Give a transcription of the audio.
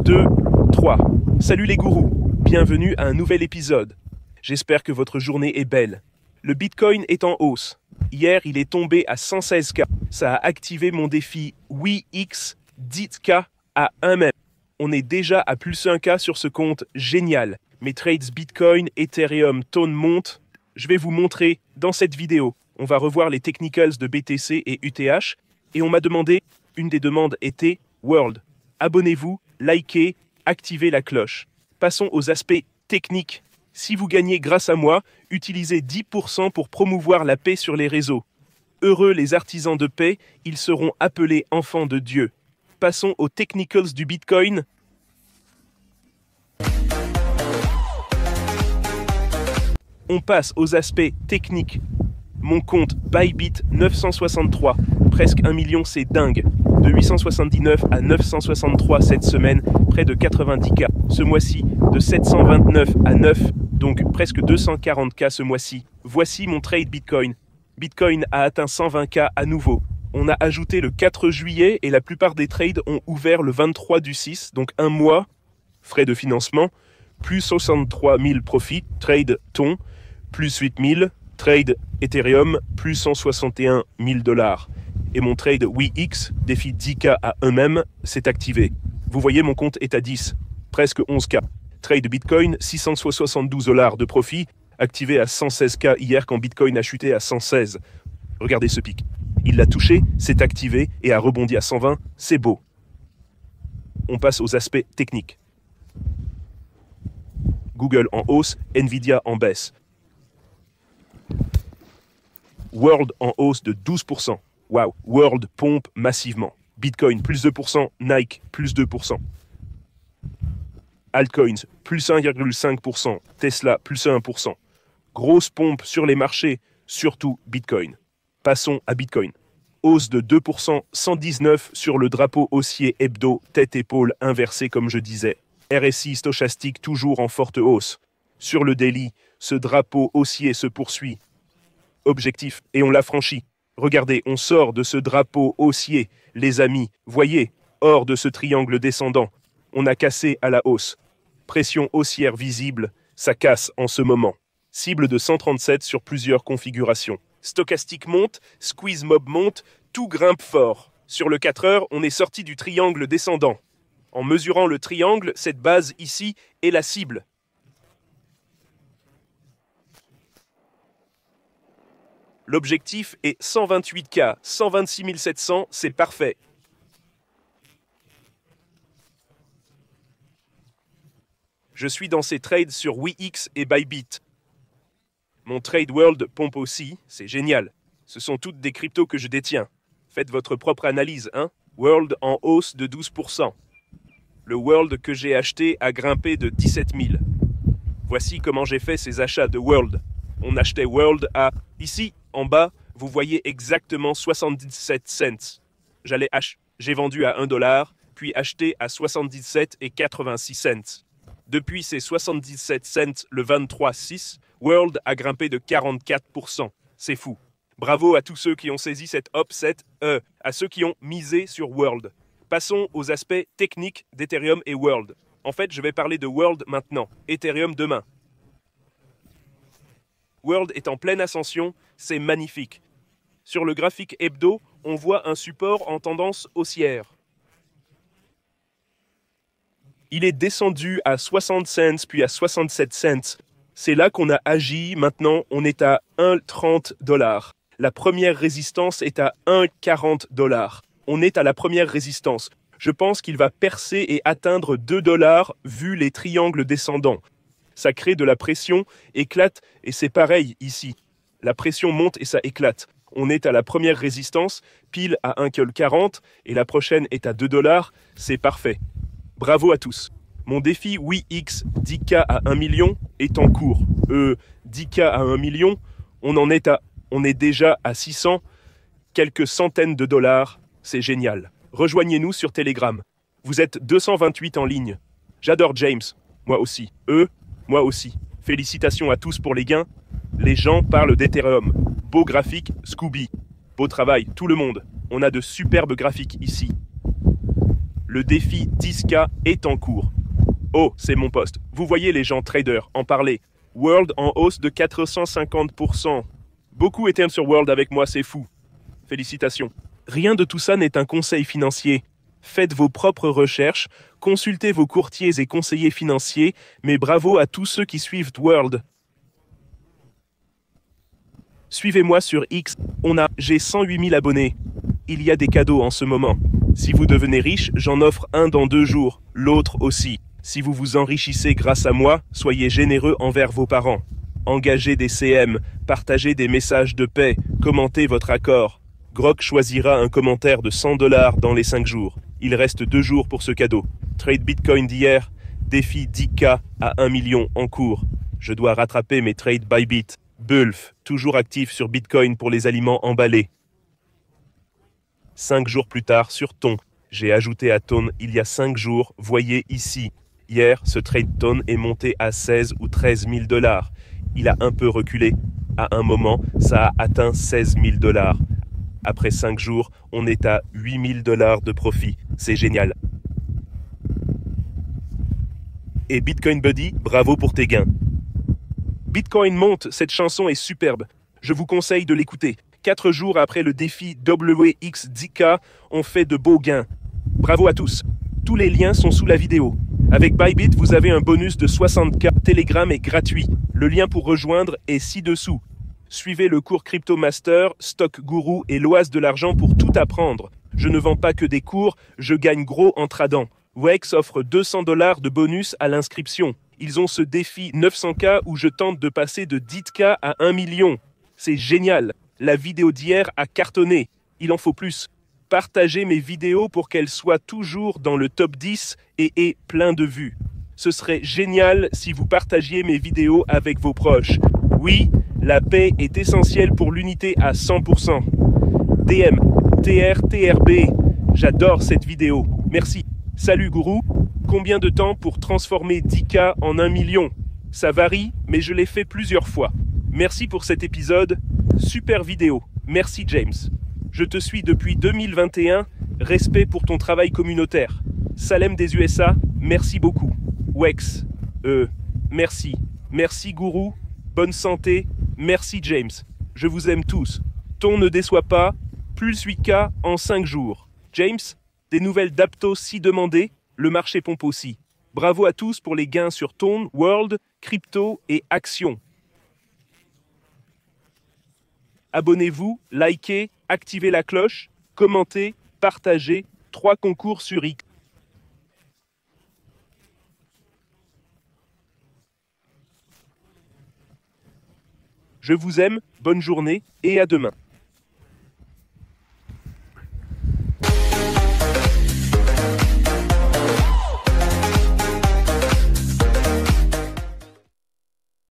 2, 3. Salut les gourous, bienvenue à un nouvel épisode. J'espère que votre journée est belle. Le Bitcoin est en hausse. Hier, il est tombé à 116K. Ça a activé mon défi WeX 10K à 1 même. On est déjà à plus 1K sur ce compte génial. Mes trades Bitcoin, Ethereum, Tone montent. Je vais vous montrer dans cette vidéo. On va revoir les technicals de BTC et UTH. Et on m'a demandé, une des demandes était World. Abonnez-vous, likez, activez la cloche. Passons aux aspects techniques. Si vous gagnez grâce à moi, utilisez 10% pour promouvoir la paix sur les réseaux. Heureux les artisans de paix, ils seront appelés enfants de Dieu. Passons aux technicals du Bitcoin. On passe aux aspects techniques. Mon compte Bybit 963, presque 1 million, c'est dingue. De 879 à 963 cette semaine, près de 90K. Ce mois-ci, de 729 à 9, donc presque 240K ce mois-ci. Voici mon trade Bitcoin. Bitcoin a atteint 120K à nouveau. On a ajouté le 4 juillet et la plupart des trades ont ouvert le 23 du 6, donc un mois. Frais de financement, plus 63 000 profits, trade ton, plus 8 000, trade Ethereum, plus 161 000 $. Et mon trade WeX, défi 10K à eux-mêmes, s'est activé. Vous voyez, mon compte est à 10, presque 11K. Trade Bitcoin, 672 $ de profit, activé à 116K hier quand Bitcoin a chuté à 116. Regardez ce pic. Il l'a touché, s'est activé et a rebondi à 120. C'est beau. On passe aux aspects techniques. Google en hausse, Nvidia en baisse. World en hausse de 12%. Wow, World pompe massivement. Bitcoin plus 2%, Nike plus 2%. Altcoins plus 1,5%, Tesla plus 1%. Grosse pompe sur les marchés, surtout Bitcoin. Passons à Bitcoin. Hausse de 2%, 119 sur le drapeau haussier hebdo, tête-épaule inversée comme je disais. RSI stochastique toujours en forte hausse. Sur le daily, ce drapeau haussier se poursuit. Objectif, et on l'a franchi. Regardez, on sort de ce drapeau haussier, les amis. Voyez, hors de ce triangle descendant. On a cassé à la hausse. Pression haussière visible, ça casse en ce moment. Cible de 137 sur plusieurs configurations. Stochastique monte, squeeze mob monte, tout grimpe fort. Sur le 4 heures, on est sorti du triangle descendant. En mesurant le triangle, cette base ici est la cible. L'objectif est 128K, 126 700, c'est parfait. Je suis dans ces trades sur WeX et Bybit. Mon trade World pompe aussi, c'est génial. Ce sont toutes des cryptos que je détiens. Faites votre propre analyse, hein. World en hausse de 12%. Le World que j'ai acheté a grimpé de 17 000. Voici comment j'ai fait ces achats de World. On achetait World à, ici, en bas, vous voyez exactement 77 cents. J'ai vendu à 1 $, puis acheté à 77 et 86 cents. Depuis ces 77 cents le 23/6, World a grimpé de 44%. C'est fou. Bravo à tous ceux qui ont saisi cette upset, à ceux qui ont misé sur World. Passons aux aspects techniques d'Ethereum et World. En fait, je vais parler de World maintenant, Ethereum demain. World est en pleine ascension, c'est magnifique. Sur le graphique hebdo, on voit un support en tendance haussière. Il est descendu à 60 cents puis à 67 cents. C'est là qu'on a agi, maintenant on est à 1,30 $. La première résistance est à 1,40 $. On est à la première résistance. Je pense qu'il va percer et atteindre 2 $ vu les triangles descendants. Ça crée de la pression, éclate, et c'est pareil ici. La pression monte et ça éclate. On est à la première résistance, pile à 1,40 et la prochaine est à 2 $. C'est parfait. Bravo à tous. Mon défi WeX 10K à 1 million est en cours. 10K à 1 million, on est déjà à 600, quelques centaines de dollars. C'est génial. Rejoignez-nous sur Telegram. Vous êtes 228 en ligne. J'adore James. Moi aussi. Moi aussi. Félicitations à tous pour les gains. Les gens parlent d'Ethereum. Beau graphique, Scooby. Beau travail, tout le monde. On a de superbes graphiques ici. Le défi 10K est en cours. Oh, c'est mon poste. Vous voyez les gens traders en parler. World en hausse de 450%. Beaucoup étaient sur World avec moi, c'est fou. Félicitations. Rien de tout ça n'est un conseil financier. Faites vos propres recherches, consultez vos courtiers et conseillers financiers, mais bravo à tous ceux qui suivent World. Suivez-moi sur X, j'ai 108 000 abonnés. Il y a des cadeaux en ce moment. Si vous devenez riche, j'en offre un dans 2 jours, l'autre aussi. Si vous vous enrichissez grâce à moi, soyez généreux envers vos parents. Engagez des CM, partagez des messages de paix, commentez votre accord. Grok choisira un commentaire de 100 $ dans les 5 jours. Il reste 2 jours pour ce cadeau. Trade Bitcoin d'hier, défi 10K à 1 million en cours. Je dois rattraper mes trades Bybit. Bulf, toujours actif sur Bitcoin pour les aliments emballés. 5 jours plus tard sur Ton. J'ai ajouté à Ton il y a 5 jours, voyez ici. Hier, ce trade Ton est monté à 16 ou 13 000 $. Il a un peu reculé. À un moment, ça a atteint 16 000 $. Après 5 jours, on est à 8 000 $ de profit. C'est génial. Et Bitcoin Buddy, bravo pour tes gains. Bitcoin monte, cette chanson est superbe. Je vous conseille de l'écouter. 4 jours après le défi WX10K, on fait de beaux gains. Bravo à tous. Tous les liens sont sous la vidéo. Avec Bybit, vous avez un bonus de 60K. Telegram est gratuit. Le lien pour rejoindre est ci-dessous. Suivez le cours Crypto Master, Stock Guru et l'Oase de l'argent pour tout apprendre. Je ne vends pas que des cours, je gagne gros en tradant. Wex offre 200 $ de bonus à l'inscription. Ils ont ce défi 900K où je tente de passer de 10K à 1 million. C'est génial. La vidéo d'hier a cartonné. Il en faut plus. Partagez mes vidéos pour qu'elles soient toujours dans le top 10 et aient plein de vues. Ce serait génial si vous partagiez mes vidéos avec vos proches. Oui, la paix est essentielle pour l'unité à 100%. DM, TR, TRB. J'adore cette vidéo. Merci. Salut Gourou. Combien de temps pour transformer 10K en 1 million? Ça varie, mais je l'ai fait plusieurs fois. Merci pour cet épisode. Super vidéo. Merci James. Je te suis depuis 2021. Respect pour ton travail communautaire. Salem des USA, merci beaucoup. Wex, merci. Merci Gourou. Bonne santé. Merci James. Je vous aime tous. Ton ne déçoit pas. Plus 8K en 5 jours. James, des nouvelles d'Apto si demandées. Le marché pompe aussi. Bravo à tous pour les gains sur Ton, World, Crypto et Action. Abonnez-vous, likez, activez la cloche, commentez, partagez. 3 concours sur X. Je vous aime, bonne journée et à demain.